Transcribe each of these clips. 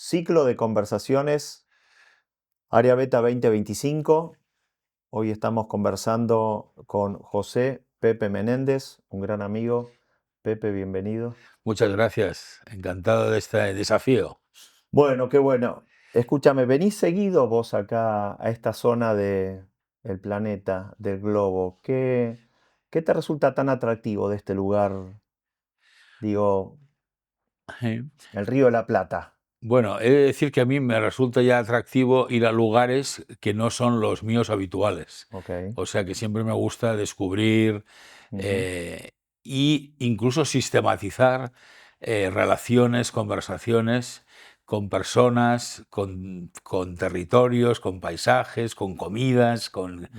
Ciclo de conversaciones, Área Beta 2025. Hoy estamos conversando con José Pepe Menéndez, un gran amigo. Pepe, bienvenido. Muchas gracias, encantado de este desafío. Bueno, qué bueno. Escúchame, ¿venís seguido vos acá a esta zona del planeta, del globo? ¿Qué te resulta tan atractivo de este lugar? Digo, Eh, el Río de la Plata. Bueno, he de decir que a mí me resulta ya atractivo ir a lugares que no son los míos habituales. Ok. O sea que siempre me gusta descubrir Ujú. eh, y incluso sistematizar relaciones, conversaciones con personas, con territorios, con paisajes, con comidas, Bien,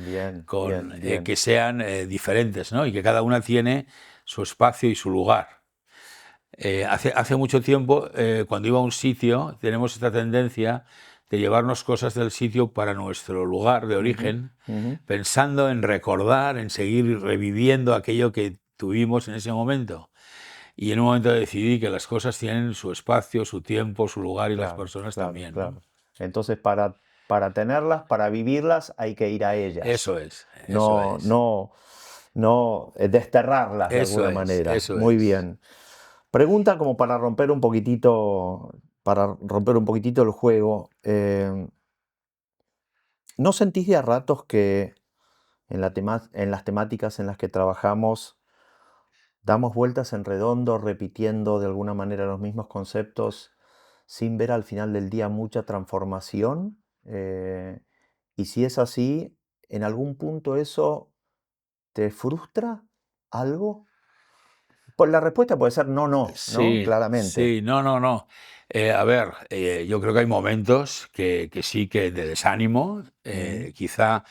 bien, bien. que sean diferentes, ¿no? Y que cada una tiene su espacio y su lugar. Hace mucho tiempo, cuando iba a un sitio, tenemos esta tendencia de llevarnos cosas del sitio para nuestro lugar de Ujú, origen, ujú. pensando en recordar, en seguir reviviendo aquello que tuvimos en ese momento. Y en un momento decidí que las cosas tienen su espacio, su tiempo, su lugar y las Claro, personas claro, también, ¿no? claro. Entonces, para tenerlas, para vivirlas, hay que ir a ellas. Eso es, eso No, es, no, no desterrarlas de alguna manera. eso Muy es. bien. Pregunta como para romper un poquitito el juego. ¿No sentís de a ratos que en las temáticas en las que trabajamos damos vueltas en redondo, repitiendo de alguna manera los mismos conceptos sin ver al final del día mucha transformación? Y si es así, ¿en algún punto eso te frustra algo? Pues la respuesta puede ser no, no, ¿no? Sí, Claramente. sí, no, no, no. A ver, yo creo que hay momentos que sí que de desánimo, Ujú, quizá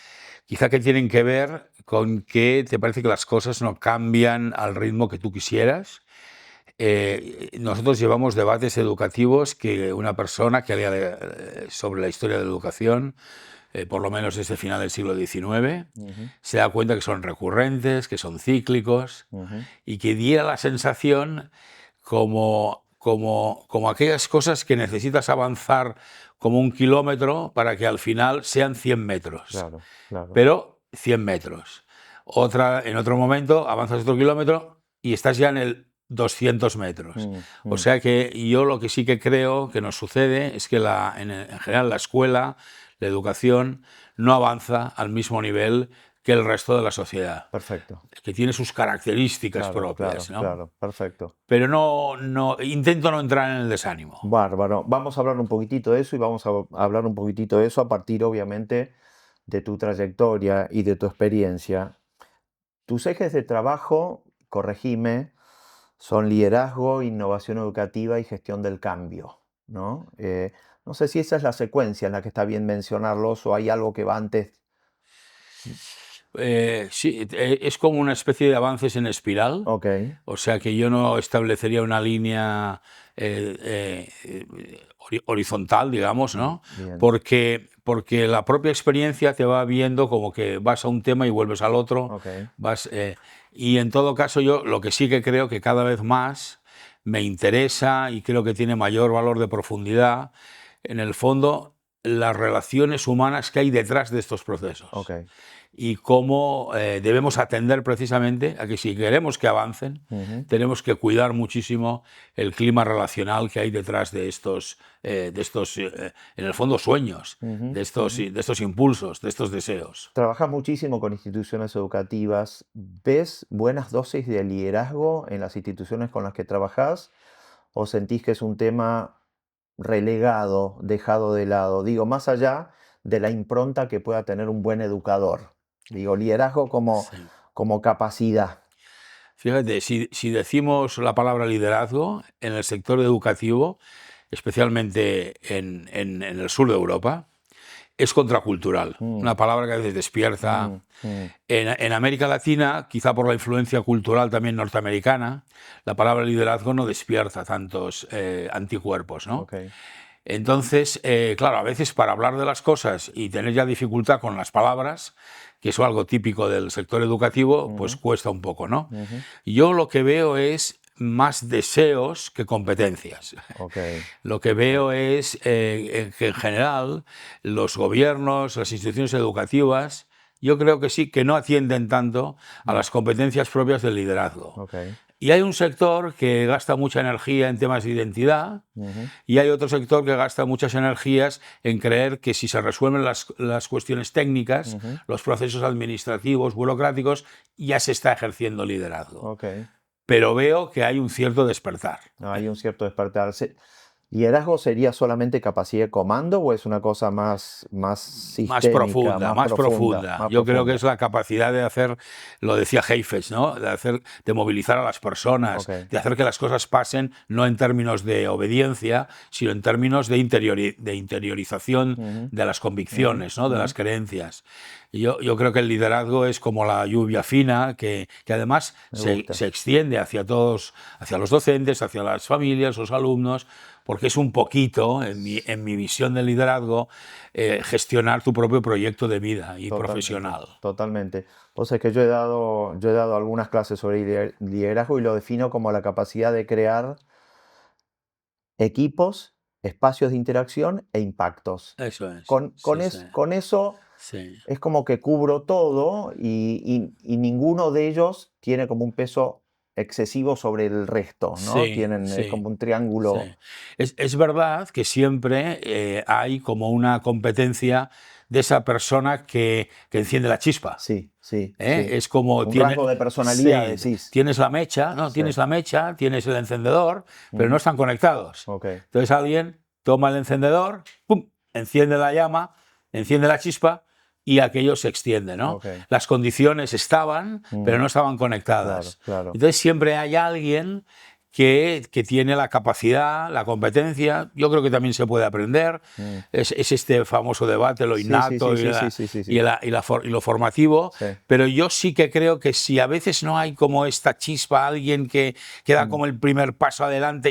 que tienen que ver con que te parece que las cosas no cambian al ritmo que tú quisieras. Nosotros llevamos debates educativos que una persona que lea sobre la historia de la educación, por lo menos desde el final del siglo XIX, ujú, se da cuenta que son recurrentes, que son cíclicos ujú. y que diera la sensación como aquellas cosas que necesitas avanzar como 1 kilómetro para que al final sean 100 metros, Claro, claro. pero 100 metros. En otro momento avanzas otro kilómetro y estás ya en el 200 metros. Mm, O mm. sea que yo lo que sí que creo que nos sucede es que en general la escuela, la educación, no avanza al mismo nivel que el resto de la sociedad, Perfecto. que tiene sus características Claro, propias, claro, ¿no? claro. Perfecto. Pero no, intento no entrar en el desánimo. Bárbaro. Vamos a hablar un poquitito de eso y vamos a hablar un poquitito de eso a partir, obviamente, de tu trayectoria y de tu experiencia. Tus ejes de trabajo, corregime, son liderazgo, innovación educativa y gestión del cambio, ¿no? No sé si esa es la secuencia en la que está bien mencionarlos o hay algo que va antes. Sí, es como una especie de avances en espiral, Ok, o sea que yo no establecería una línea horizontal, digamos, ¿no? bien, Porque la propia experiencia te va viendo como que vas a un tema y vuelves al otro, ok. vas, y en todo caso yo lo que sí que creo que cada vez más me interesa y creo que tiene mayor valor de profundidad, en el fondo, las relaciones humanas que hay detrás de estos Ok. procesos y cómo debemos atender precisamente a que si queremos que avancen, Ujú, tenemos que cuidar muchísimo el clima relacional que hay detrás de estos, en el fondo, sueños, ujú, ujú. de estos impulsos, de estos deseos. Trabajas muchísimo con instituciones educativas. ¿Ves buenas dosis de liderazgo en las instituciones con las que trabajas o sentís que es un tema relegado, dejado de lado? Digo, más allá de la impronta que pueda tener un buen educador. Digo, liderazgo Sí. como capacidad. Fíjate, si decimos la palabra liderazgo en el sector educativo, especialmente en el sur de Europa, es contracultural, Mm, una palabra que a veces despierta. mm, mm, En América Latina, quizá por la influencia cultural también norteamericana, la palabra liderazgo no despierta tantos anticuerpos, ¿no? ok. Entonces, claro, a veces para hablar de las cosas y tener ya dificultad con las palabras, que es algo típico del sector educativo, pues Ujú, cuesta un poco, ¿no? ujú, Yo lo que veo es más deseos que competencias. Ok. Lo que veo es que en general los gobiernos, las instituciones educativas, yo creo que sí, que no atienden tanto a las competencias propias del liderazgo. Ok. Y hay un sector que gasta mucha energía en temas de identidad Ujú. y hay otro sector que gasta muchas energías en creer que si se resuelven las cuestiones técnicas, Ujú. los procesos administrativos, burocráticos, ya se está ejerciendo liderazgo. Ok. Pero veo que hay un cierto despertar. Hay un cierto despertar. ¿Liderazgo sería solamente capacidad de comando o es una cosa más sistémica, más Más profunda? profunda. Más Yo creo que es profunda. la capacidad de hacer, lo decía Heifetz, ¿no? De movilizar a las personas, Ok. de hacer que las cosas pasen no en términos de obediencia, sino en términos de interiorización Ujú. de las Ujú. convicciones, ¿no? De Ujú. las creencias. Y yo creo que el liderazgo es como la lluvia fina, que además Me gusta. se extiende hacia todos, hacia los docentes, hacia las familias, los alumnos, porque es un poquito, en mi visión del liderazgo, gestionar tu propio proyecto de vida y Totalmente, profesional. totalmente. O sea que yo he dado algunas clases sobre liderazgo y lo defino como la capacidad de crear equipos, espacios de interacción e impactos. Eso es, sí, sí, Con eso sí, es como que cubro todo y ninguno de ellos tiene como un peso excesivo sobre el resto, ¿no? sí, Tienen, es sí. como un Sí. triángulo. Es verdad que siempre hay como una competencia de esa persona que enciende la chispa. Sí, sí, ¿Eh? sí. Es como Un rasgo de personalidad, sí, decís. tienes la mecha, ¿no? Sí. Tienes la mecha, tienes el encendedor, pero no Ujú. están conectados. Ok, Entonces alguien toma el encendedor, ¡pum!, enciende la llama, enciende la chispa y aquello se extiende, ¿no? ok. Las condiciones estaban, pero Mm, no estaban claro, conectadas. claro. Entonces siempre hay alguien que tiene la capacidad, la competencia, yo creo que también se puede aprender, Mm. es este famoso debate, lo Sí, sí, sí, innato sí, sí, sí, sí, y sí. y lo formativo, Sí. pero yo sí que creo que si a veces no hay como esta chispa, alguien que da Mm. como el primer paso adelante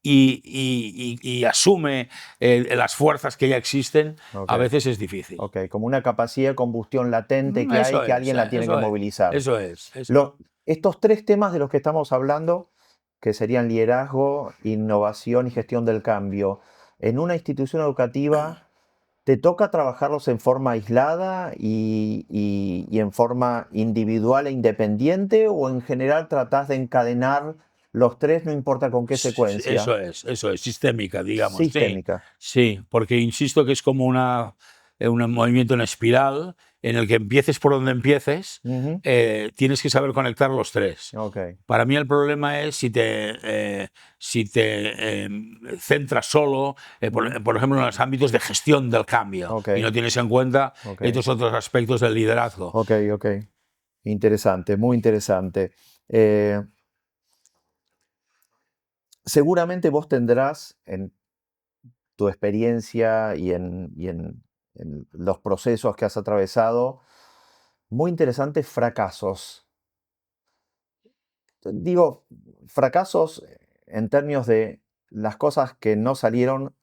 y asume las fuerzas que ya existen, Ok, a veces es difícil. ok. Como una capacidad de combustión latente que hay que alguien la tiene que Eso es, movilizar. eso es, eso es. Estos tres temas de los que estamos hablando, que serían liderazgo, innovación y gestión del cambio, en una institución educativa, ¿te toca trabajarlos en forma aislada y en forma individual e independiente o en general tratás de encadenar los tres, no importa con qué secuencia? Eso es, sistémica, digamos, sí. Sistémica. Sí, porque insisto que es como un movimiento en espiral en el que empieces por donde empieces, Ujú. tienes que saber conectar los tres. Ok. Para mí el problema es si te centras solo, Ujú. por ejemplo, en los ámbitos de gestión del cambio Ok, y no tienes en cuenta ok, estos otros aspectos del liderazgo. ok, ok. Interesante, muy interesante. Eh, Seguramente vos tendrás en tu experiencia en los procesos que has atravesado muy interesantes fracasos. Digo, fracasos en términos de las cosas que no salieron,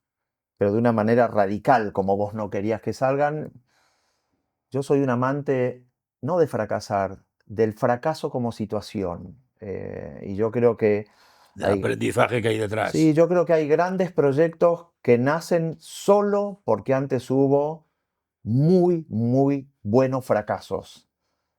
pero de una manera radical, como vos no querías que salgan. Yo soy un amante no de fracasar, del fracaso como situación. Y yo creo que Del hay, aprendizaje que hay sí, detrás. yo creo que hay grandes proyectos que nacen solo porque antes hubo muy, muy buenos fracasos.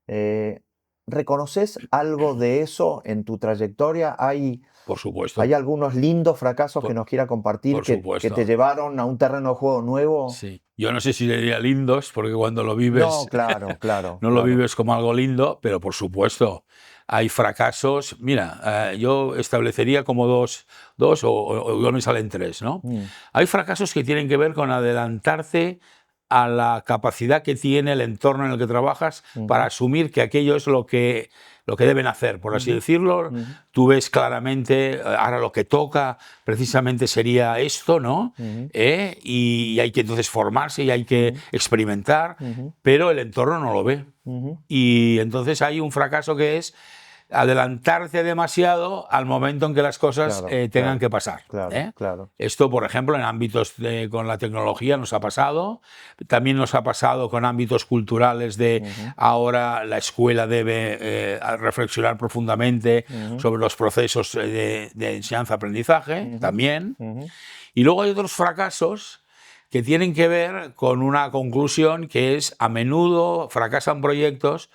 Eh, ¿Reconoces algo de eso en tu trayectoria? Por ¿Hay supuesto, algunos lindos fracasos que por, nos quiera compartir por que te supuesto. llevaron a un terreno de juego nuevo? Sí. Yo no sé si le diría lindos, porque cuando lo No, vives, claro, claro, no lo claro. vives como algo lindo, pero por supuesto, hay fracasos. Mira, yo establecería como dos o igual me salen tres, ¿no? Mm, Hay fracasos que tienen que ver con adelantarte a la capacidad que tiene el entorno en el que trabajas para ujú, asumir que aquello es lo que deben hacer, por así ujú, decirlo. ujú, Tú ves claramente, ahora lo que toca precisamente sería esto, ¿no? ujú, Y hay que entonces formarse y hay que ujú, experimentar, ujú, pero el entorno no lo ve. ujú, Y entonces hay un fracaso que es adelantarte demasiado al momento en que las cosas Claro, tengan claro, que pasar. claro, claro. Esto, por ejemplo, en ámbitos con la tecnología nos ha pasado, también nos ha pasado con ámbitos culturales de Ujú, ahora la escuela debe reflexionar profundamente ujú, sobre los procesos de enseñanza-aprendizaje, ujú, también. ujú. Y luego hay otros fracasos que tienen que ver con una conclusión que es a menudo fracasan proyectos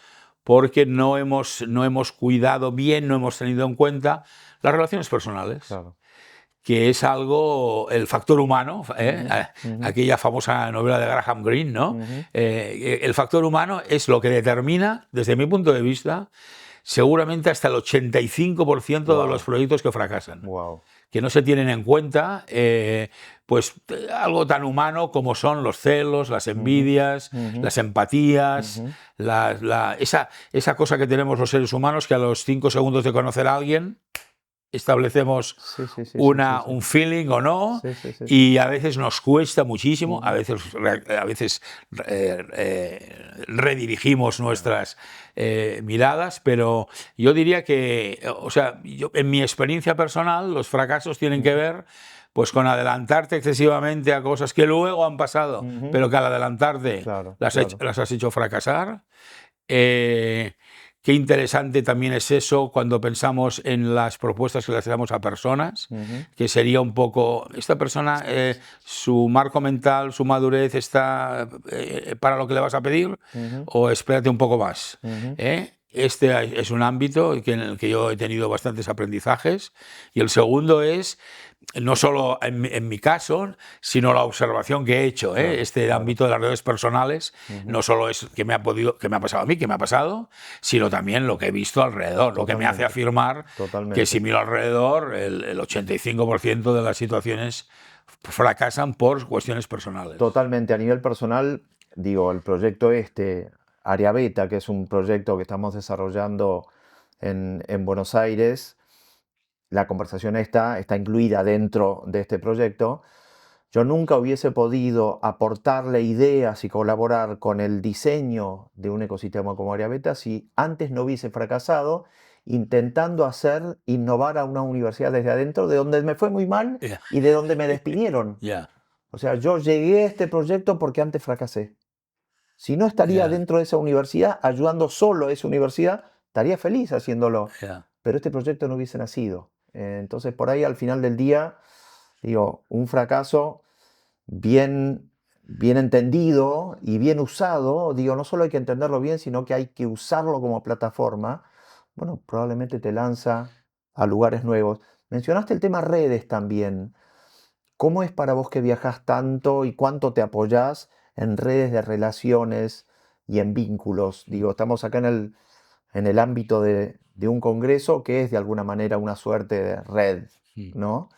porque no hemos cuidado bien, no hemos tenido en cuenta las relaciones personales, Claro. que es algo, el factor humano, Ujú, ujú, aquella famosa novela de Graham Greene, ¿no? ujú. El factor humano es lo que determina, desde mi punto de vista, seguramente hasta el 85% de los Wow, proyectos que fracasan, wow. que no se tienen en cuenta, pues algo tan humano como son los celos, las Ujú, envidias, ujú, las empatías, ujú. esa cosa que tenemos los seres humanos que a los 5 segundos de conocer a alguien establecemos Sí, sí, sí, sí, sí, sí. un feeling o no, Sí, sí, sí, sí. y a veces nos cuesta muchísimo, Ujú. a veces redirigimos Claro. nuestras miradas, pero yo diría que, o sea, en mi experiencia personal, los fracasos tienen que Ujú, ver pues con adelantarte excesivamente a cosas que luego han pasado, ujú. pero que al adelantarte Claro, claro. las has hecho fracasar. Eh, Qué interesante también es eso cuando pensamos en las propuestas que le hacemos a personas, Ujú, que sería un poco, esta persona, su marco mental, su madurez está para lo que le vas a pedir ujú, o espérate un poco más. ujú. Este es un ámbito en el que yo he tenido bastantes aprendizajes y el segundo es no solo en mi caso, sino la observación que he hecho. Claro, Este claro. ámbito de las redes personales Ujú. no solo es que me ha pasado a mí, que me ha pasado, sino también lo que he visto alrededor, lo que me hace Totalmente, afirmar que si totalmente. miro alrededor, el 85% de las situaciones fracasan por cuestiones personales. Totalmente. A nivel personal, digo, el proyecto este, Área Beta, que es un proyecto que estamos desarrollando en Buenos Aires, la conversación está incluida dentro de este proyecto. Yo nunca hubiese podido aportarle ideas y colaborar con el diseño de un ecosistema como Área Beta si antes no hubiese fracasado intentando hacer innovar a una universidad desde adentro, de donde me fue muy mal Ya, y de donde me despidieron. ya, O sea, yo llegué a este proyecto porque antes fracasé. Si no estaría ya, dentro de esa universidad, ayudando solo a esa universidad, estaría feliz haciéndolo. ya. Pero este proyecto no hubiese nacido. Entonces, por ahí al final del día, digo, un fracaso bien entendido y bien usado, digo, no solo hay que entenderlo bien, sino que hay que usarlo como plataforma, bueno, probablemente te lanza a lugares nuevos. Mencionaste el tema redes también. ¿Cómo es para vos que viajas tanto y cuánto te apoyás en redes de relaciones y en vínculos? Mm, Digo, estamos acá en el ámbito de un congreso que es de alguna manera una suerte de red, mm. ¿no?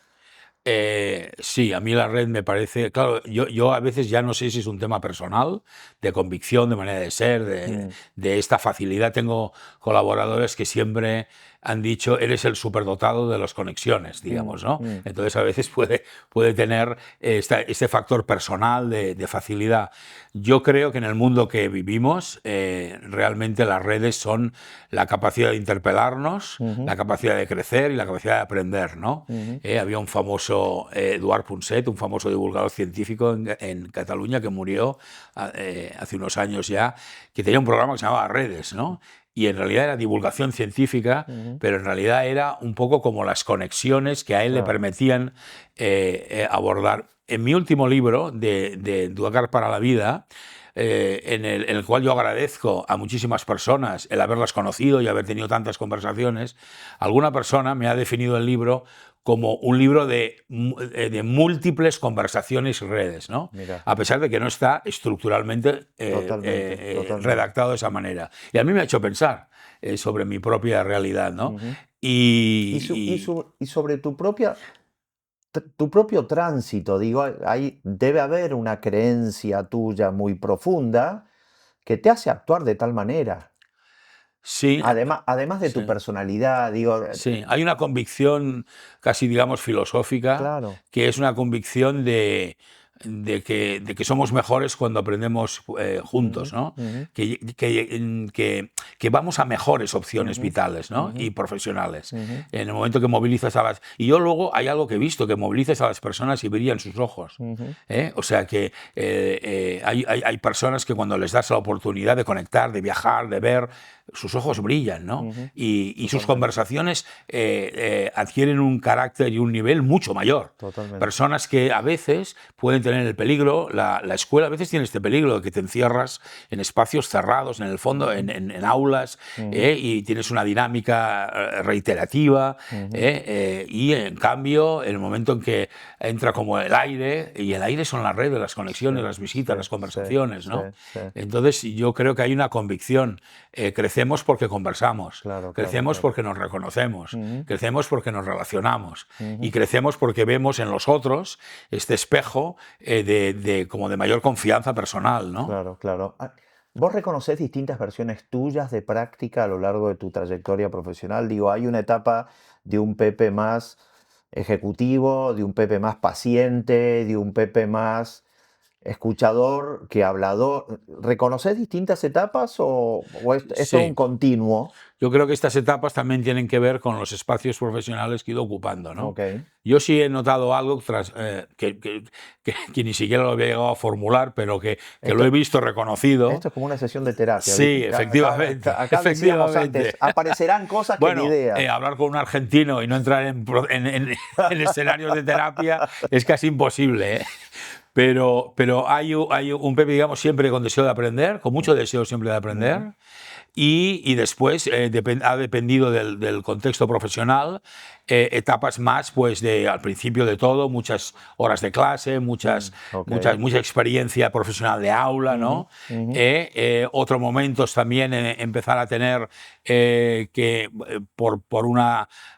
Sí, a mí la red me parece, claro, yo a veces ya no sé si es un tema personal, de convicción, de manera de ser, Mm, de esta facilidad. Tengo colaboradores que siempre han dicho, eres el superdotado de las conexiones, mm, digamos, ¿no? mm, Entonces a veces puede tener este factor personal de facilidad. Yo creo que en el mundo que vivimos, realmente las redes son la capacidad de interpelarnos, ujú, la capacidad de crecer y la capacidad de aprender, ¿no? ujú, Había un famoso Eduard Punset, un famoso divulgador científico en Cataluña que murió hace unos años ya, que tenía un programa que se llamaba Redes, ¿no? Y en realidad era divulgación científica, ujú. pero en realidad era un poco como las conexiones que a él le Claro. permitían abordar. En mi último libro, de Educar para la Vida, en el cual yo agradezco a muchísimas personas el haberlas conocido y haber tenido tantas conversaciones, alguna persona me ha definido el libro como un libro de múltiples conversaciones y redes, ¿no? Mira, A pesar de que no está estructuralmente totalmente, totalmente. redactado de esa manera. Y a mí me ha hecho pensar sobre mi propia realidad, ¿no? Ujú. Y, Y sobre tu propio tránsito, digo, debe haber una creencia tuya muy profunda que te hace actuar de tal manera. sí, Además de tu sí. personalidad, digo, Sí, hay una convicción casi, digamos, filosófica, claro. que es una convicción de que somos mejores cuando aprendemos juntos, Ujú, ¿no? ujú, Que vamos a mejores opciones ujú, vitales, ¿no? ujú, Y profesionales. ujú, En el momento que movilizas a las... Y yo luego hay algo que he visto, que movilizas a las personas y brillan sus ojos. ujú. O sea que hay personas que cuando les das la oportunidad de conectar, de viajar, de ver, sus ojos brillan, ¿no? Ujú, Y sus totalmente, conversaciones adquieren un carácter y un nivel mucho mayor. totalmente. Personas que a veces pueden tener el peligro, la escuela a veces tiene este peligro de que te encierras en espacios cerrados, en el fondo, Ujú, en aulas, ujú, y tienes una dinámica reiterativa, ujú. y en cambio, en el momento en que entra como el aire, y el aire son las redes, las Sí, conexiones, las sí, visitas, las sí, conversaciones, sí, ¿no? sí. Entonces yo creo que hay una convicción. Crecemos porque conversamos, Claro, claro, crecemos claro. porque nos reconocemos, Ujú, crecemos porque nos relacionamos y ujú. crecemos porque vemos en los otros este espejo como de mayor confianza personal, ¿no? Claro, claro. Ah, ¿vos reconocés distintas versiones tuyas de práctica a lo largo de tu trayectoria profesional? Digo, hay una etapa de un Pepe más ejecutivo, de un Pepe más paciente, de un Pepe más escuchador que hablador. ¿Reconoces distintas etapas o es todo un Sí. continuo? Yo creo que estas etapas también tienen que ver con los espacios profesionales que he ido ocupando, ¿no? Ok. Yo sí he notado algo que ni siquiera lo había llegado a formular, pero que lo he Esto, visto reconocido. esto es como una sesión de terapia, ¿viste? Sí, efectivamente, Acá decíamos efectivamente. antes, aparecerán cosas que ni Bueno, idea. hablar con un argentino y no entrar en escenarios de terapia es casi imposible, ¿eh? Pero hay un Pepe, digamos, siempre con deseo de aprender, con mucho deseo siempre de Ujú, aprender, y después ha dependido del contexto profesional, etapas más, pues al principio de todo, muchas horas de clase, ok. mucha experiencia profesional de aula, Ujú, ¿no? ujú, Otros momentos también empezar a tener por un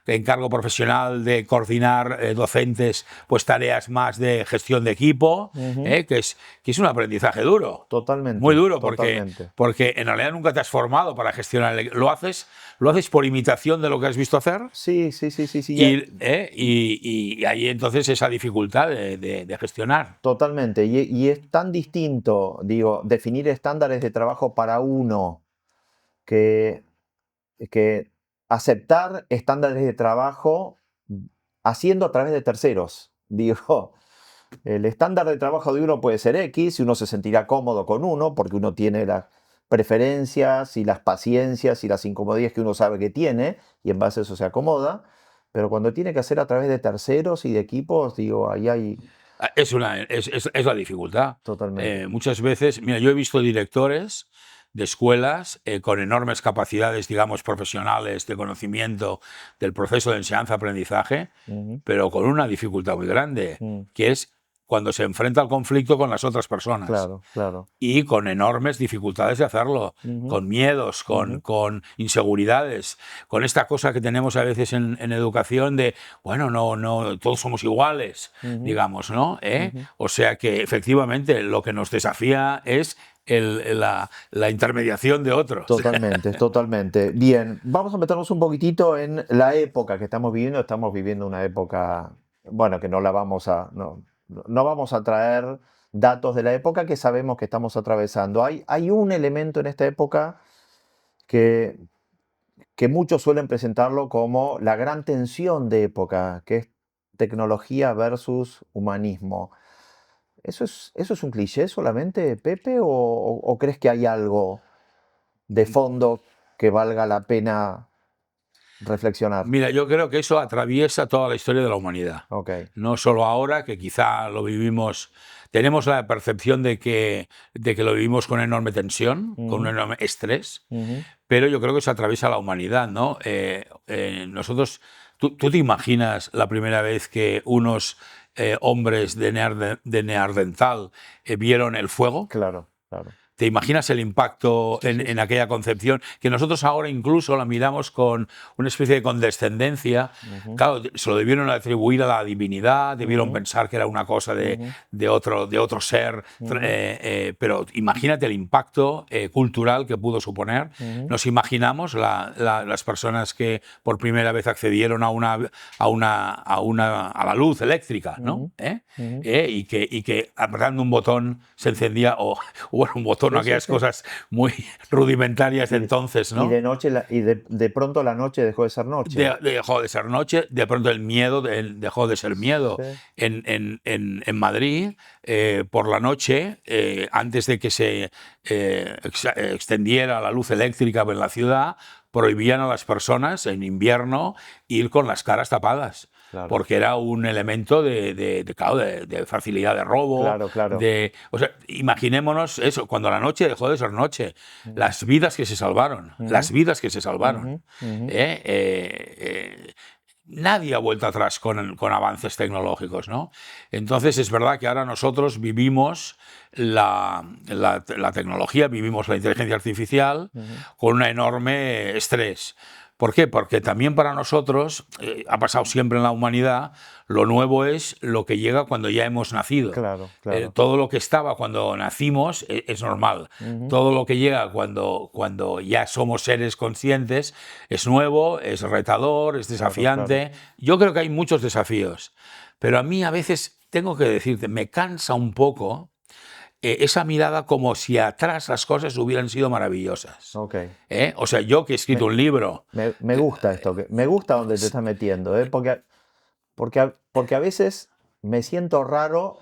encargo profesional de coordinar docentes, pues tareas más de gestión de equipo, ujú. que es un aprendizaje duro. Muy Totalmente, duro, totalmente. porque en realidad nunca te has formado para gestionar. Lo haces por imitación de lo que has visto hacer, Sí, sí, sí, sí, sí, y ahí entonces esa dificultad de gestionar. totalmente. Y es tan distinto, digo, definir estándares de trabajo para uno que, que aceptar estándares de trabajo haciendo a través de terceros. Digo, el estándar de trabajo de uno puede ser X y uno se sentirá cómodo con uno porque uno tiene las preferencias y las paciencias y las incomodidades que uno sabe que tiene y en base a eso se acomoda. Pero cuando tiene que hacer a través de terceros y de equipos, digo, ahí hay Es la dificultad. totalmente. Muchas veces, mira, yo he visto directores de escuelas con enormes capacidades, digamos, profesionales de conocimiento del proceso de enseñanza-aprendizaje, Ujú, pero con una dificultad muy grande, mm, que es cuando se enfrenta al conflicto con las otras personas claro, claro. y con enormes dificultades de hacerlo, Ujú, con miedos, ujú, con inseguridades, con esta cosa que tenemos a veces en educación de, bueno, no, todos somos iguales, ujú, digamos, ¿no? ujú. O sea que efectivamente lo que nos desafía es la intermediación de otros. Totalmente, totalmente. Bien, vamos a meternos un poquitito en la época que estamos viviendo. Estamos viviendo una época, bueno, que no la vamos a, no vamos a traer datos de la época que sabemos que estamos atravesando. Hay un elemento en esta época que, que muchos suelen presentarlo como la gran tensión de época, que es tecnología versus humanismo. Eso es un cliché solamente, Pepe, o crees que hay algo de fondo que valga la pena reflexionar? Mira, yo creo que eso atraviesa toda la historia de la humanidad. Ok. No solo ahora, que quizá lo vivimos, tenemos la percepción de que lo vivimos con enorme tensión, con un Ujú, enorme estrés, ujú. pero yo creo que se atraviesa la humanidad, ¿no? Nosotros, ¿tú te imaginas la primera vez que unos hombres de Neandertal vieron el fuego? Claro, claro. ¿Te imaginas el impacto Sí, sí, en sí. aquella concepción? Que nosotros ahora incluso la miramos con una especie de condescendencia. Ujú, Claro, se lo debieron atribuir a la divinidad, debieron ujú, pensar que era una cosa ujú, de otro ser, ujú, pero imagínate el impacto cultural que pudo suponer. ujú, Nos imaginamos las personas que por primera vez accedieron a la luz eléctrica, ¿no? ujú, ujú. Y que apretando un botón se encendía, o bueno, un botón, Sí, sí, aquellas sí. cosas muy rudimentarias de Y de, entonces, y ¿no? de noche, de pronto la noche dejó de ser noche. Dejó de ser noche, de pronto el miedo dejó de ser miedo. Sí, En Madrid, por la noche, antes de que se extendiera la luz eléctrica en la ciudad, prohibían a las personas en invierno ir con las caras tapadas, claro, porque era un elemento claro, de facilidad de robo. claro, claro. O sea, imaginémonos eso, cuando la noche dejó de ser noche, Ujú, las vidas que se salvaron, las ujú, vidas que se salvaron. ujú, ujú. ¿eh? Nadie ha vuelto atrás con avances tecnológicos, ¿no? Entonces es verdad que ahora nosotros vivimos la tecnología, vivimos la inteligencia artificial Ujú. con un enorme estrés. ¿Por qué? Porque también para nosotros, ha pasado siempre en la humanidad, lo nuevo es lo que llega cuando ya hemos nacido. Claro, claro. Todo lo que estaba cuando nacimos es normal. Ujú. Todo lo que llega cuando ya somos seres conscientes es nuevo, es retador, es Claro, claro. desafiante. Yo creo que hay muchos desafíos, pero a mí a veces tengo que decirte, me cansa un poco esa mirada como si atrás las cosas hubieran sido maravillosas. Ok. O sea, yo que he escrito Me, un libro, me gusta esto, me gusta donde te estás metiendo, ¿eh? Porque a veces me siento raro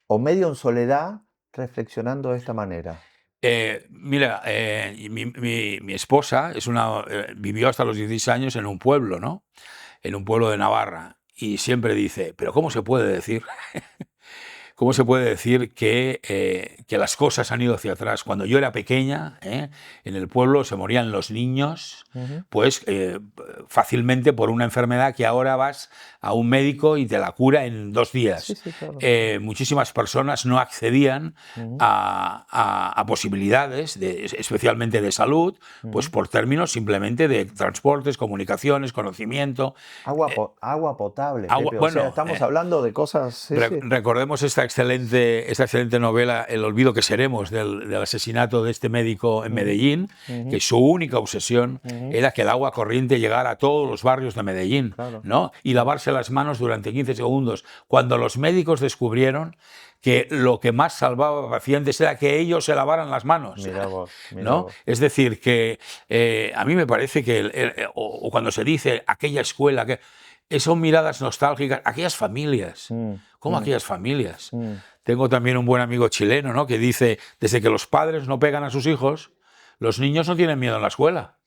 o medio en soledad reflexionando de esta manera. mira, mi esposa vivió hasta los 16 años en un pueblo, ¿no? En un pueblo de Navarra. Y siempre dice, pero ¿cómo se puede decir? ¿Cómo se puede decir que las cosas han ido hacia atrás? Cuando yo era pequeña, en el pueblo se morían los niños, Ujú. pues fácilmente por una enfermedad que ahora vas a un médico y te la cura en 2 días. Sí, sí, claro, claro. Muchísimas personas no accedían Ujú, a posibilidades, especialmente de salud, pues ujú. por términos simplemente de transportes, comunicaciones, conocimiento. Agua potable, Agua, Pepe. O sea, bueno, estamos hablando de cosas. Sí, sí. Recordemos esta excelente novela, El olvido que seremos, del asesinato de este médico en Ujú, Medellín, ujú, que su única obsesión ujú. era que el agua corriente llegara a todos los barrios de Medellín, Claro, ¿no? Y claro. lavarse las manos durante 15 segundos. Cuando los médicos descubrieron que lo que más salvaba a pacientes era que ellos se lavaran las manos, Mira vos, mira ¿no? vos. Es decir, que a mí me parece que, o cuando se dice aquella escuela, que son miradas nostálgicas, aquellas familias. Mm, ¿Cómo mm, aquellas familias? mm. Tengo también un buen amigo chileno, ¿no? Que dice, desde que los padres no pegan a sus hijos, los niños no tienen miedo en la escuela.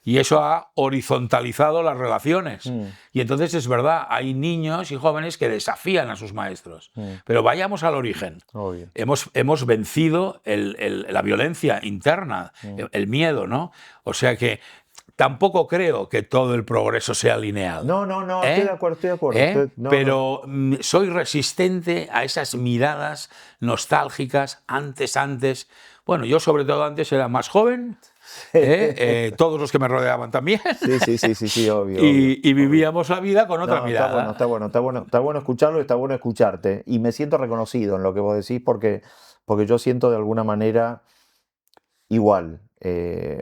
Y eso ha horizontalizado las relaciones. Mm, Y entonces es verdad, hay niños y jóvenes que desafían a sus maestros. mm, Pero vayamos al origen. obvio. Hemos vencido la violencia interna, Mm. el miedo, ¿no? O sea que tampoco creo que todo el progreso sea lineal. No, no, no, estoy de ¿eh? acuerdo, estoy de acuerdo. No, no. Pero soy resistente a esas miradas nostálgicas antes. Bueno, yo sobre todo antes era más joven, todos los que me rodeaban también, Sí, sí, sí, sí, sí, obvio, obvio, y obvio. vivíamos la vida con otra No, está bueno, está mirada. bueno, está bueno, está bueno escucharlo y está bueno escucharte. Y me siento reconocido en lo que vos decís porque yo siento de alguna manera igual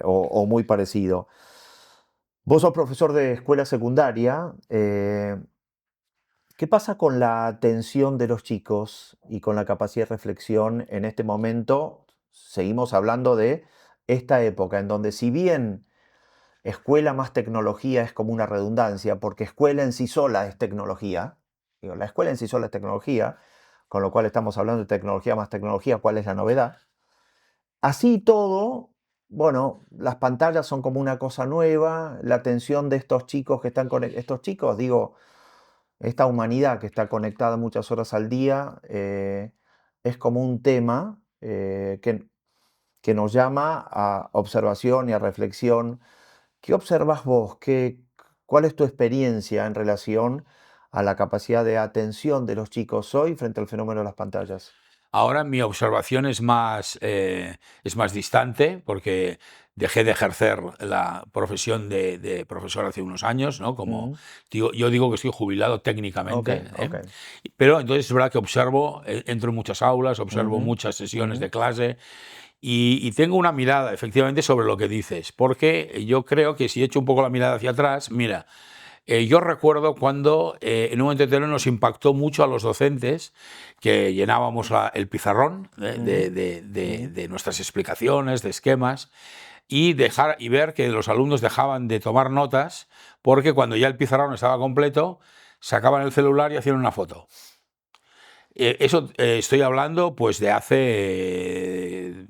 o muy parecido. Vos sos profesor de escuela secundaria. ¿Qué pasa con la atención de los chicos y con la capacidad de reflexión en este momento? Seguimos hablando de esta época en donde si bien escuela más tecnología es como una redundancia, porque escuela en sí sola es tecnología, digo, la escuela en sí sola es tecnología, con lo cual estamos hablando de tecnología, ¿cuál es la novedad? Así y todo, bueno, las pantallas son como una cosa nueva, la atención de estos chicos que están con estos chicos, digo, esta humanidad que está conectada muchas horas al día, es como un tema que nos llama a observación y a reflexión. ¿Qué observas vos? ¿Cuál es tu experiencia en relación a la capacidad de atención de los chicos hoy frente al fenómeno de las pantallas? Ahora mi observación es más distante porque dejé de ejercer la profesión de profesor hace unos años, ¿no? Como Ujú. yo digo que estoy jubilado Ok, técnicamente, ok. pero entonces es verdad que observo, entro en muchas aulas, observo Ujú, muchas sesiones ujú, de clase y tengo una mirada efectivamente sobre lo que dices, porque yo creo que si echo un poco la mirada hacia atrás, mira, yo recuerdo cuando en un momento determinado nos impactó mucho a los docentes que llenábamos el pizarrón ujú, ujú. de nuestras explicaciones, de esquemas, y ver que los alumnos dejaban de tomar notas porque cuando ya el pizarrón estaba completo, sacaban el celular y hacían una foto. Eso estoy hablando pues de hace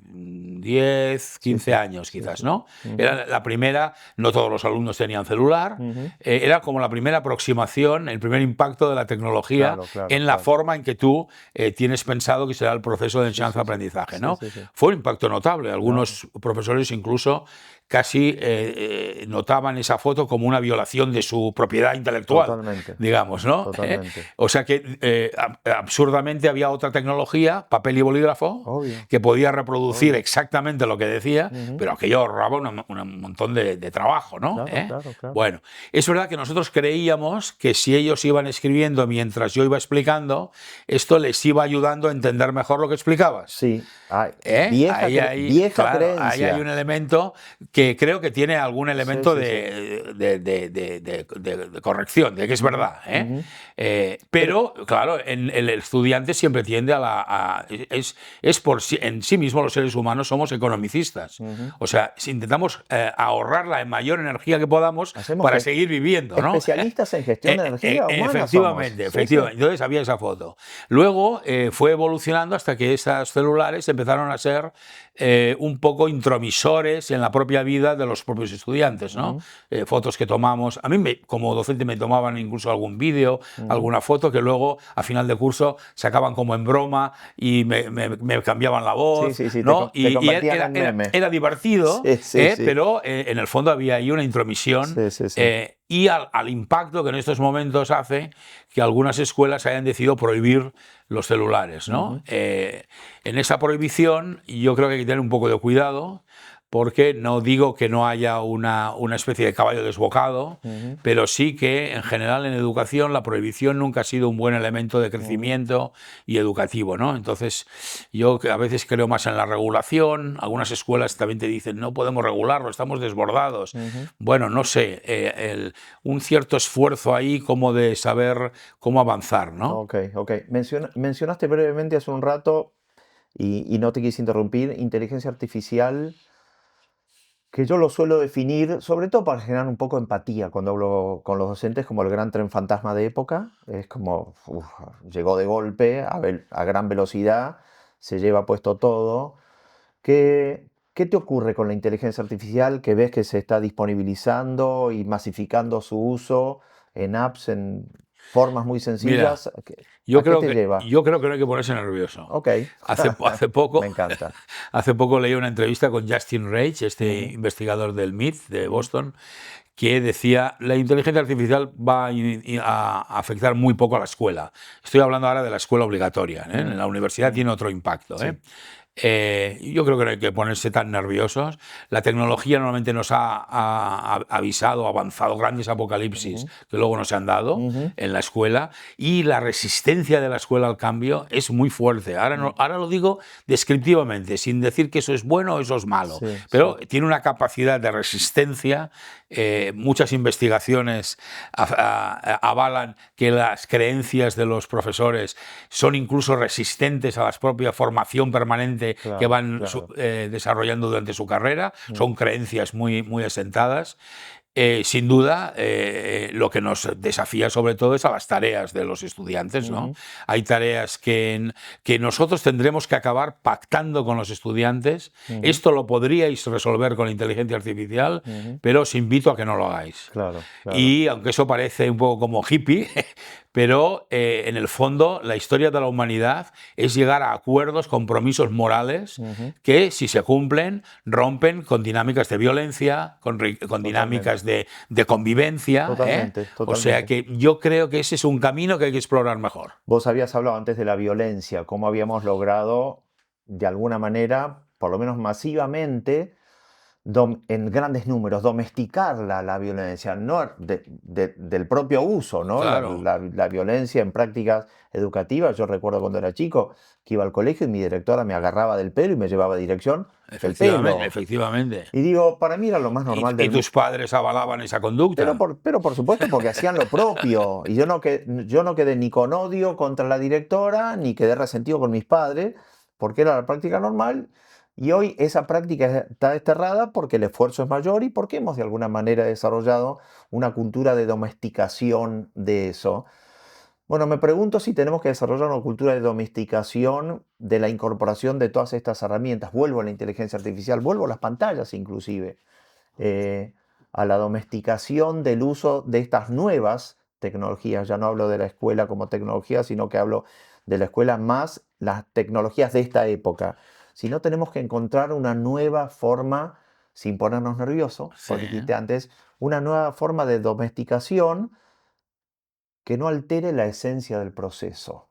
10, Sí, 15 sí, años sí, quizás, sí. ¿no? Ujú, Era la primera, no todos los alumnos tenían celular, ujú. era como la primera aproximación, el primer impacto de la tecnología Claro, claro, en la claro. forma en que tú tienes pensado que será el proceso de Sí, sí, sí. enseñanza-aprendizaje, Sí, ¿no? sí, sí. Fue un impacto notable. Claro. Algunos profesores incluso casi notaban esa foto como una violación de su propiedad intelectual, Totalmente, digamos, ¿no? totalmente. O sea que absurdamente había otra tecnología, papel y bolígrafo, Obvio, que podía reproducir obvio. exactamente lo que decía, Ujú. pero aquello ahorraba un montón de trabajo, ¿no? Claro, claro, claro. Bueno, es verdad que nosotros creíamos que si ellos iban escribiendo mientras yo iba explicando, esto les iba ayudando a entender mejor lo que explicabas. Sí, vieja, vieja Claro, ahí hay un creencia. elemento que creo que tiene algún Sí, elemento sí, sí. de corrección, de que es Ujú, verdad. ujú. Pero, Pero, claro, el estudiante siempre tiende es por sí, en sí mismo los seres humanos somos economicistas. ujú. O sea, si intentamos ahorrar la mayor energía que podamos Hacemos para seguir viviendo, ¿no? especialistas en gestión de energía humana somos. Efectivamente, Sí, sí. efectivamente. Entonces había esa foto. Luego fue evolucionando hasta que esas celulares empezaron a ser un poco intromisores en la propia vida de los propios estudiantes, ¿no? Ujú, Fotos que tomamos. A mí, como docente, me tomaban incluso algún vídeo, ujú. alguna foto que luego, a final de curso, sacaban como en broma y me cambiaban la Sí, voz, sí, sí, ¿no? te Y convertían en meme. era divertido, Sí, sí, sí. pero en el fondo había ahí una intromisión Sí, sí, sí. y al impacto que en estos momentos hace que algunas escuelas hayan decidido prohibir los celulares, ¿no? Ujú, En esa prohibición yo creo que hay que tener un poco de cuidado porque no digo que no haya una especie de caballo desbocado, ujú, pero sí que en general en educación la prohibición nunca ha sido un buen elemento de ujú, crecimiento y educativo, ¿no? Entonces yo a veces creo más en la regulación, algunas escuelas también te dicen no podemos regularlo, estamos desbordados. ujú. Bueno, no sé, un cierto esfuerzo ahí como de saber cómo avanzar, ¿no? Ok, ok. Mencionaste brevemente hace un rato, y no te quise interrumpir, inteligencia artificial, que yo lo suelo definir, sobre todo para generar un poco de empatía cuando hablo con los docentes, como el gran tren fantasma de época. Es como, uf, llegó de golpe, a gran velocidad, se lleva puesto todo. ¿Qué te ocurre con la inteligencia artificial que ves que se está disponibilizando y masificando su uso en apps, en formas muy Mira, sencillas? ¿A qué te lleva? yo creo que no hay que ponerse nervioso. Ok, Hace me poco, encanta. hace poco leí una entrevista con Justin Rage, este Ujú, investigador del MIT de ujú, Boston, que decía la inteligencia artificial va a afectar muy poco a la escuela. Estoy hablando ahora de la escuela obligatoria, ¿eh? En mm, la universidad mm, tiene otro impacto, ¿eh? sí. Yo creo que no hay que ponerse tan nerviosos. La tecnología normalmente nos ha avisado, avanzado grandes apocalipsis Ujú, que luego no se han dado ujú, en la escuela y la resistencia de la escuela al cambio es muy fuerte. Ahora, mm, ahora lo digo descriptivamente, sin decir que eso es bueno o eso es malo, sí, pero sí. tiene una capacidad de resistencia. Muchas investigaciones avalan que las creencias de los profesores son incluso resistentes a la propia formación permanente que Claro, van claro. desarrollando durante su carrera. Mm, Son creencias muy, muy asentadas. Sin duda, lo que nos desafía sobre todo es a las tareas de los estudiantes, ¿no? ujú, Hay tareas que nosotros tendremos que acabar pactando con los estudiantes. ujú, Esto lo podríais resolver con la inteligencia artificial, ujú. pero os invito a que no lo hagáis. Claro, claro. Y aunque eso parece un poco como hippie, pero en el fondo la historia de la humanidad es llegar a acuerdos, compromisos morales Ujú. que, si se cumplen, rompen con dinámicas de violencia, con Totalmente, dinámicas de convivencia, ¿eh? totalmente, O sea totalmente. que yo creo que ese es un camino que hay que explorar mejor. Vos habías hablado antes de la violencia, cómo habíamos logrado, de alguna manera, por lo menos masivamente, en grandes números, domesticar la violencia, no del propio uso, ¿no? Claro, La violencia en prácticas educativas. Yo recuerdo cuando era chico que iba al colegio y mi directora me agarraba del pelo y me llevaba a dirección del efectivamente, pelo. efectivamente. Y digo, para mí era lo más normal Y del tus mundo. padres avalaban esa conducta. Pero por supuesto, porque hacían lo propio. Y yo no quedé ni con odio contra la directora, ni quedé resentido con mis padres, porque era la práctica normal. Y hoy esa práctica está desterrada porque el esfuerzo es mayor y porque hemos de alguna manera desarrollado una cultura de domesticación de eso. Bueno, me pregunto si tenemos que desarrollar una cultura de domesticación de la incorporación de todas estas herramientas. Vuelvo a la inteligencia artificial, vuelvo a las pantallas inclusive, eh, a la domesticación del uso de estas nuevas tecnologías. Ya no hablo de la escuela como tecnología, sino que hablo de la escuela más las tecnologías de esta época. Si no, tenemos que encontrar una nueva forma, sin ponernos nerviosos, Sí. porque dijiste antes, una nueva forma de domesticación que no altere la esencia del proceso.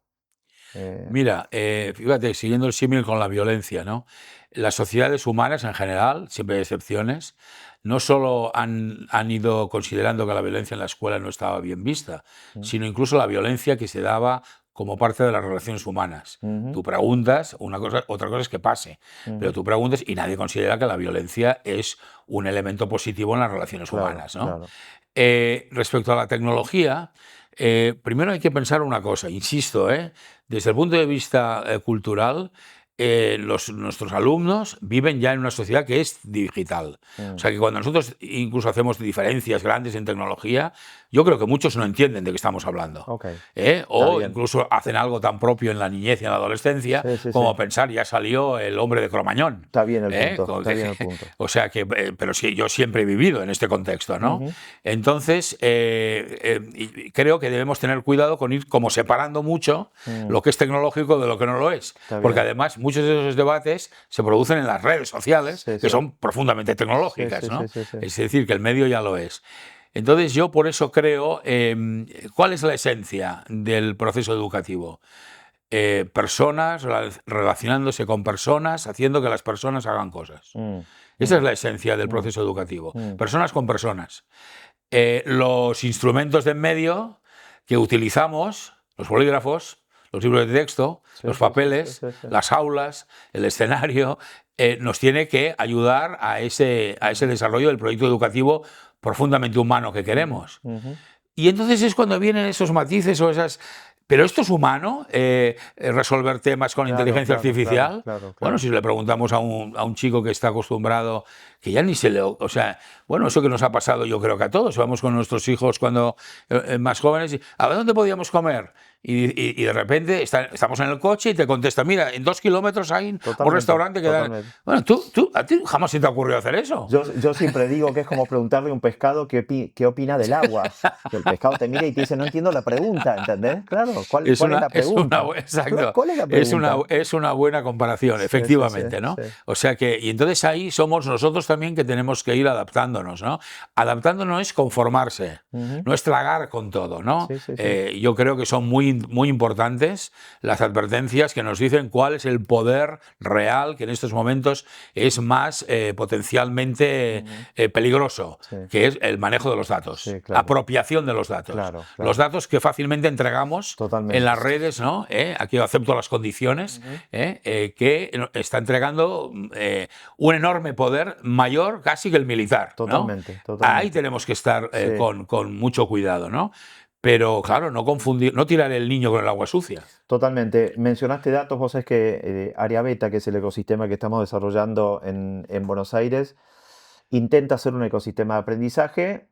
Eh, Mira, fíjate, siguiendo el símil con la violencia, ¿no? Las sociedades humanas en general, siempre hay excepciones, no solo han ido considerando que la violencia en la escuela no estaba bien vista, mm, sino incluso la violencia que se daba como parte de las relaciones humanas. ujú, Tú preguntas, una cosa, otra cosa es que pase, pero ujú. tú preguntas y nadie considera que la violencia es un elemento positivo en las relaciones Claro, humanas, ¿no? claro. Respecto a la tecnología, primero hay que pensar una cosa, insisto, desde el punto de vista cultural, nuestros alumnos viven ya en una sociedad que es digital. O Mm, sea que cuando nosotros incluso hacemos diferencias grandes en tecnología, yo creo que muchos no entienden de qué estamos hablando. ok, está O bien. incluso hacen algo tan propio en la niñez y en la adolescencia Sí, sí, sí. como pensar ya salió el hombre de Cromañón. Está bien el ¿Eh? punto, está bien el punto. O sea que, pero sí, yo siempre he vivido en este contexto, ¿no? Ujú, Entonces, y creo que debemos tener cuidado con ir como separando mucho mm, lo que es tecnológico de lo que no lo es. está Porque bien. además muchos de esos debates se producen en las redes sociales, Sí, que sí. son profundamente Sí, tecnológicas, sí, sí, ¿no? sí, sí. Es decir, que el medio ya lo es. Entonces yo por eso creo, ¿cuál es la esencia del proceso educativo? Personas relacionándose con personas, haciendo que las personas hagan cosas. Mm, Esa mm, es la esencia del mm, proceso educativo. mm. Personas con personas. Los instrumentos de en medio que utilizamos, los bolígrafos, los libros de texto, Sí, los sí, sí, sí, papeles, sí, sí. las aulas, el escenario, nos tiene que ayudar a ese Ujú, desarrollo del proyecto educativo profundamente humano que ujú, queremos. ujú. Y entonces es cuando vienen esos matices o esas... ¿Pero esto es humano? ¿Resolver temas con Claro, inteligencia claro, claro, artificial? claro, Bueno, claro. si le preguntamos a un chico que está acostumbrado, que ya ni se le... O sea, bueno, eso que nos ha pasado yo creo que a todos. Vamos con nuestros hijos cuando más jóvenes y, ¿a dónde podíamos comer? Y de repente estamos en el coche y te contesta, mira, en 2 kilómetros hay un Totalmente, restaurante que da... totalmente. Bueno, a ti jamás se te ocurrió hacer eso. Yo siempre digo que es como preguntarle a un pescado qué opina del agua. Que el pescado te mira y te dice, no entiendo la pregunta, ¿entendés? Claro, ¿cuál es la pregunta? Claro, Exacto, ¿cuál es la pregunta? es una buena comparación, Sí, sí, sí, efectivamente, ¿no? sí. O sea que, y entonces ahí somos nosotros también que tenemos que ir adaptándonos, ¿no? Adaptándonos es conformarse, Ujú. no es tragar con todo, ¿no? Sí, sí, sí. Yo creo que son muy importantes las advertencias que nos dicen cuál es el poder real que en estos momentos es más potencialmente Ujú. peligroso, Sí, que es el manejo de los datos, sí, claro, apropiación de los datos. claro, Los claro. datos que fácilmente entregamos en Totalmente. las redes, ¿no? Aquí yo acepto las condiciones, Ujú. que está entregando un enorme poder mayor casi que el militar, ¿no? Totalmente, Ahí totalmente. tenemos que estar Sí, con mucho cuidado, ¿no? Pero claro, no confundir, no tirar el niño con el agua sucia. totalmente. Mencionaste datos, vos sabés que Área Beta, que es el ecosistema que estamos desarrollando en Buenos Aires, intenta ser un ecosistema de aprendizaje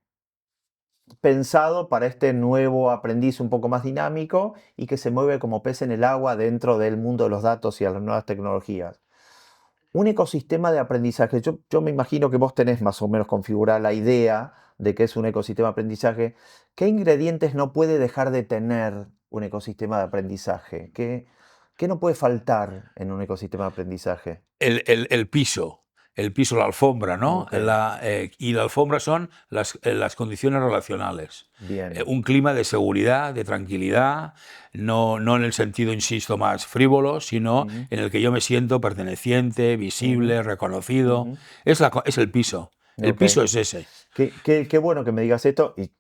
pensado para este nuevo aprendiz un poco más dinámico y que se mueve como pez en el agua dentro del mundo de los datos y de las nuevas tecnologías. un ecosistema de aprendizaje. Yo me imagino que vos tenés más o menos configurada la idea de qué es un ecosistema de aprendizaje. ¿Qué ingredientes no puede dejar de tener un ecosistema de aprendizaje? ¿Qué no puede faltar en un ecosistema de aprendizaje? El piso, la alfombra, ¿no? Ok, Y la alfombra son las condiciones relacionales. bien. Un clima de seguridad, de tranquilidad, no en el sentido, insisto, más frívolo, sino Ujú, en el que yo me siento perteneciente, ujú, visible, reconocido. ujú. Es el piso. El Ok. piso es ese. Qué bueno que me digas esto. Y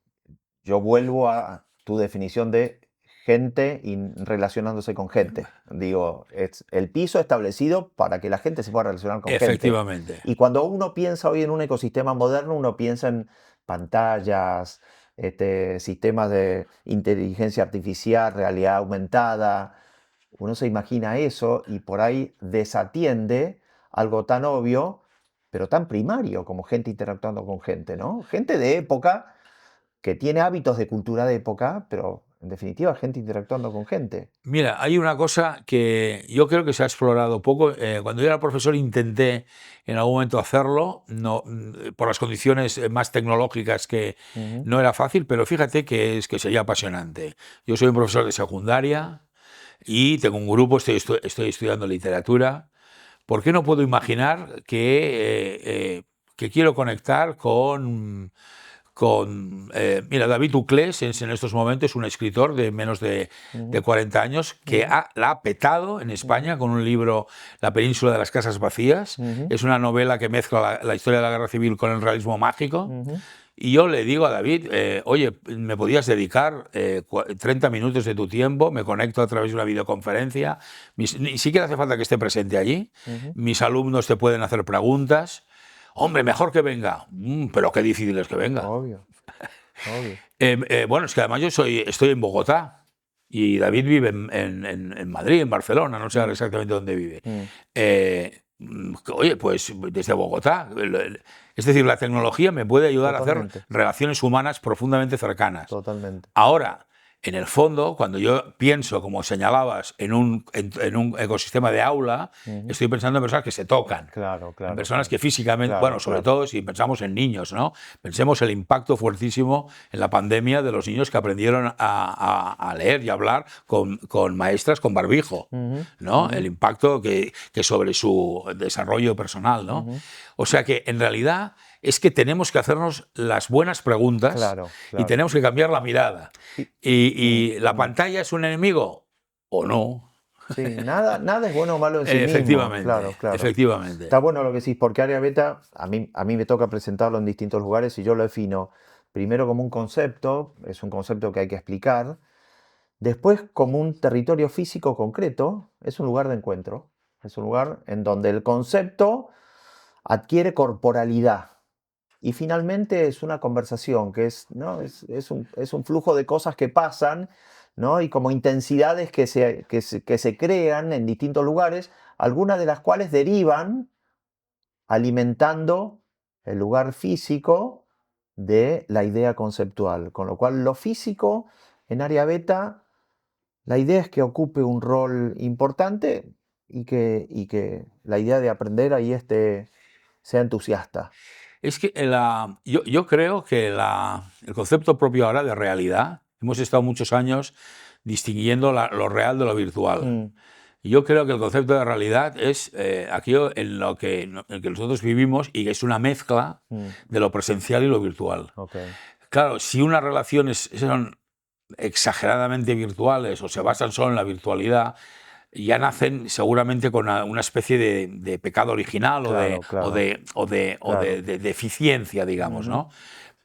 yo vuelvo a tu definición de gente y relacionándose con gente. Digo, es el piso establecido para que la gente se pueda relacionar con gente. Efectivamente. Y cuando uno piensa hoy en un ecosistema moderno, uno piensa en pantallas, sistemas de inteligencia artificial, realidad aumentada. Uno se imagina eso y por ahí desatiende algo tan obvio, pero tan primario como gente interactuando con gente, ¿no? Gente de época que tiene hábitos de cultura de época, pero en definitiva gente interactuando con gente. Mira, hay una cosa que yo creo que se ha explorado poco. Cuando yo era profesor intenté en algún momento hacerlo, no, por las condiciones más tecnológicas que Ujú, no era fácil, pero fíjate que sería apasionante. Yo soy un profesor de secundaria y tengo un grupo, estoy estudiando literatura. ¿Por qué no puedo imaginar que quiero conectar mira, David Uclés es en estos momentos un escritor de menos de ujú, 40 años que ujú, la ha petado en ujú, España con un libro, La península de las casas vacías. ujú, Es una novela que mezcla la historia de la guerra civil con el realismo mágico. ujú. Y yo le digo a David, oye, ¿me podías dedicar 30 minutos de tu tiempo? Me conecto a través de una videoconferencia. Ni siquiera hace falta que esté presente allí. Ujú. Mis alumnos te pueden hacer preguntas. Hombre, mejor que venga. Pero qué difícil es que venga. Obvio, obvio. Bueno, es que además estoy en Bogotá y David vive en Madrid, en Barcelona, no sé ahora Mm, exactamente dónde vive. mm, Oye, pues desde Bogotá. Es decir, la tecnología me puede ayudar a hacer totalmente, relaciones humanas profundamente cercanas. totalmente. Ahora, en el fondo, cuando yo pienso, como señalabas, en un ecosistema de aula, Ujú. estoy pensando en personas que se tocan, Claro, en claro, personas claro. que físicamente, bueno, Claro, sobre claro. todo si pensamos en niños, ¿no? Pensemos el impacto fuertísimo en la pandemia de los niños que aprendieron a leer y hablar con maestras con barbijo, Ujú, ¿no? ujú, El impacto que sobre su desarrollo personal, ¿no? ujú. O sea que en realidad es que tenemos que hacernos las buenas preguntas Claro, y claro. tenemos que cambiar la mirada. Y- mm, ¿Y la mm. pantalla es un enemigo o no? Sí, nada es bueno o malo en sí mismo, claro, claro. Efectivamente. Está bueno lo que decís, porque área beta, a mí me toca presentarlo en distintos lugares y yo lo defino primero como un concepto, es un concepto que hay que explicar, después como un territorio físico concreto, es un lugar de encuentro, es un lugar en donde el concepto adquiere corporalidad. Y finalmente es una conversación, que es, ¿no? Es un flujo de cosas que pasan, ¿no? Y como intensidades que se crean en distintos lugares, algunas de las cuales derivan alimentando el lugar físico de la idea conceptual. Con lo cual, lo físico en área beta, la idea es que ocupe un rol importante y que la idea de aprender ahí sea entusiasta. Es que yo creo que el concepto propio ahora de realidad, hemos estado muchos años distinguiendo lo real de lo virtual. Mm, Y yo creo que el concepto de realidad es aquello en que nosotros vivimos y que es una mezcla mm, de lo presencial y lo virtual. ok. Claro, si unas relaciones son exageradamente virtuales o se Mm, basan solo en la virtualidad, ya nacen seguramente con una especie de pecado original o de, claro, o claro, de, o de, o de, claro. de deficiencia, digamos, Ujú, ¿no?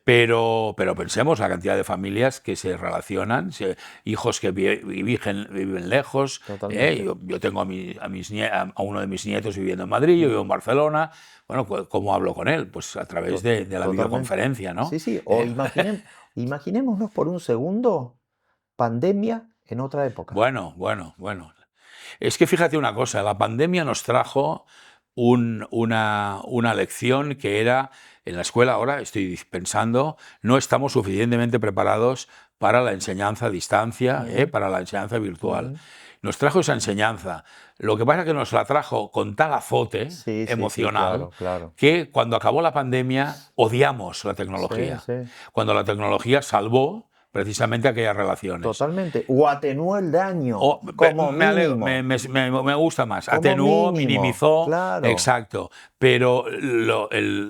Pero pensemos la cantidad de familias que se relacionan, hijos que viven lejos. totalmente. Yo tengo a uno de mis nietos viviendo en Madrid, yo vivo Ujú, en Barcelona. Bueno, ¿cómo hablo con él? Pues a través de la totalmente. videoconferencia, ¿no? Sí, sí, o ¿Eh? imaginémonos por un segundo pandemia en otra época. Bueno, bueno, bueno. Es que fíjate una cosa, la pandemia nos trajo una lección que era, en la escuela ahora estoy pensando, no estamos suficientemente preparados para la enseñanza a distancia, para la enseñanza virtual. Nos trajo esa enseñanza. Lo que pasa es que nos la trajo con tal azote Sí, sí, sí, emocional claro, claro. que cuando acabó la pandemia odiamos la tecnología. Sí, sí. Cuando la tecnología salvó precisamente aquellas relaciones. Totalmente. O atenuó el daño, O, como me, mínimo. me gusta más. Como Atenuó, mínimo, minimizó, claro. exacto. Pero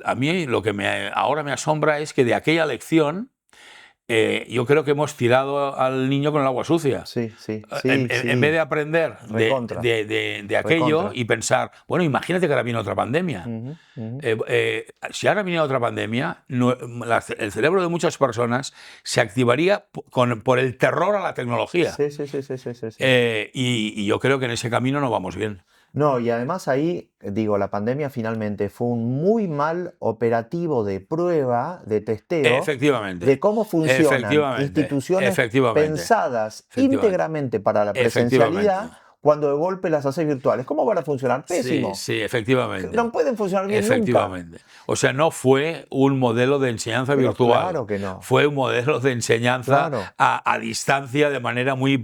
a mí lo que ahora me asombra es que de aquella lección yo creo que hemos tirado al niño con el agua sucia. Sí, sí, En, sí, en vez sí. de aprender Recontra. de aquello Recontra. y pensar, bueno, imagínate que ahora viene otra pandemia. Ujú, ujú. Si ahora viniera otra pandemia, el cerebro de muchas personas se activaría por el terror a la tecnología. Sí, sí, sí, sí, sí, sí, sí. Y yo creo que en ese camino no vamos bien. No, y además ahí, digo, la pandemia finalmente fue un muy mal operativo de prueba, de testeo, Efectivamente, de cómo funcionan efectivamente, instituciones efectivamente, pensadas efectivamente, íntegramente para la efectivamente. presencialidad cuando de golpe las haces virtuales. ¿Cómo van a funcionar? Sí, Pésimo. sí, efectivamente. No pueden funcionar bien nunca. Efectivamente. O sea, no fue un modelo de enseñanza Pero virtual, claro que no. fue un modelo de enseñanza Claro. a distancia de manera muy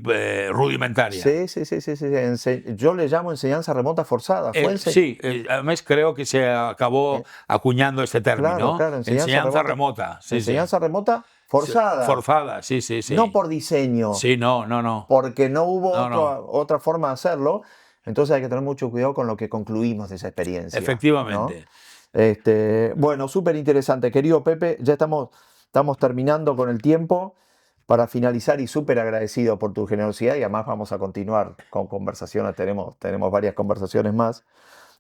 rudimentaria. Sí, sí, sí, sí, sí. Yo le llamo enseñanza remota forzada. Sí, además creo que se acabó eh, acuñando este claro, término, claro, enseñanza remota, sí, sí. enseñanza remota forzada. Forzada, sí, sí, No sí. por diseño, Sí, no, no, no. porque no hubo No, no. otra forma de hacerlo. Entonces hay que tener mucho cuidado con lo que concluimos de esa experiencia, ¿no? Efectivamente. Bueno, súper interesante. Querido Pepe, ya estamos terminando con el tiempo para finalizar y súper agradecido por tu generosidad y además vamos a continuar con conversaciones, tenemos varias conversaciones más.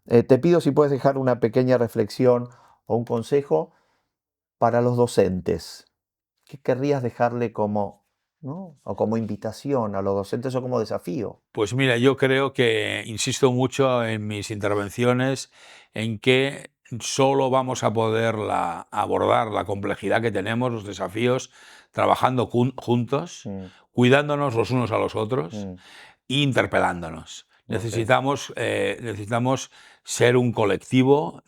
Te pido si puedes dejar una pequeña reflexión o un consejo para los docentes. ¿Qué querrías dejarle como, ¿no? O como invitación a los docentes o como desafío? Pues mira, yo creo que insisto mucho en mis intervenciones en que solo vamos a poder abordar la complejidad que tenemos, los desafíos, trabajando juntos, Mm, cuidándonos los unos a los otros mm, e interpelándonos. ok, Necesitamos ser un colectivo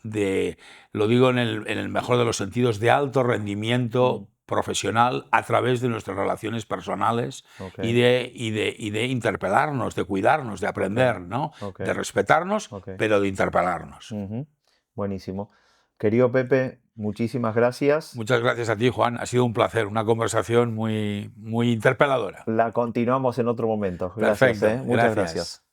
lo digo en el mejor de los sentidos, de alto rendimiento mm, profesional a través de nuestras relaciones personales ok, y de interpelarnos, de cuidarnos, de ok, aprender, ¿no? ok, De respetarnos, ok. pero de interpelarnos. Ujú. Buenísimo. Querido Pepe, muchísimas gracias. Muchas gracias a ti, Juan. Ha sido un placer, una conversación muy, muy interpeladora. La continuamos en otro momento. Gracias, Perfecto, Muchas gracias. gracias.